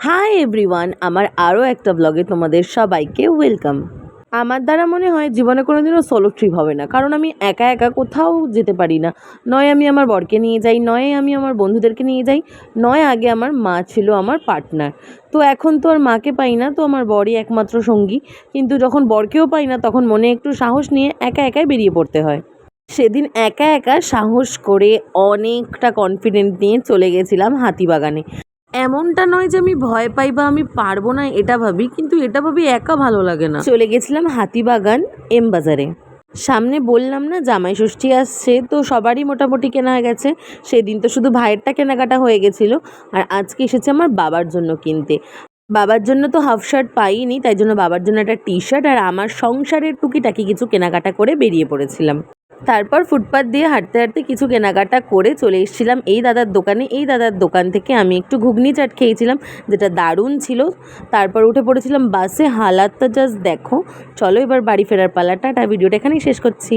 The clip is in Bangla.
হাই এভরিওয়ান, আমার আরও একটা ব্লগে তোমাদের সবাইকে ওয়েলকাম। আমার দ্বারা মনে হয় জীবনে কোনোদিনও সোলো ট্রিপ হবে না, কারণ আমি একা একা কোথাও যেতে পারি না। নয় আমি আমার বরকে নিয়ে যাই, নয় আমি আমার বন্ধুদেরকে নিয়ে যাই, নয় আগে আমার মা ছিল আমার পার্টনার। তো এখন তো আর মাকে পাই না, তো আমার বরই একমাত্র সঙ্গী। কিন্তু যখন বরকেও পাই না, তখন মনে একটু সাহস নিয়ে একা একাই বেরিয়ে পড়তে হয়। সেদিন একা একা সাহস করে অনেকটা কনফিডেন্ট নিয়ে চলে গেছিলাম হাতিবাগানে। এমনটা নয় যে আমি ভয় পাই বা আমি পারবো না এটা ভাবি, কিন্তু এটা ভাবি একা ভালো লাগে না। চলে গেছিলাম হাতিবাগান এম বাজারে। সামনে বললাম না জামাই ষষ্ঠী আসছে, তো সবারই মোটামুটি কেনা গেছে। সেদিন তো শুধু ভাইয়েরটা কেনাকাটা হয়ে গেছিলো, আর আজকে এসেছে আমার বাবার জন্য কিনতে। বাবার জন্য তো হাফ শার্ট পাইনি, তাই জন্য বাবার জন্য একটা টি শার্ট আর আমার সংসারের টুকিটাকি কিছু কেনাকাটা করে বেরিয়ে পড়েছিলাম। তারপর ফুটপাত দিয়ে হাঁটতে হাঁটতে কিছু কেনাকাটা করে চলে এসেছিলাম এই দাদার দোকানে। এই দাদার দোকান থেকে আমি একটু ঘুগনি চাট খেয়েছিলাম, যেটা দারুণ ছিল। তারপর উঠে পড়েছিলাম বাসে। হালাতটা জাস্ট দেখো। চলো এবার বাড়ি ফেরার পালা। টাটা, ভিডিওটা এখানেই শেষ করছি।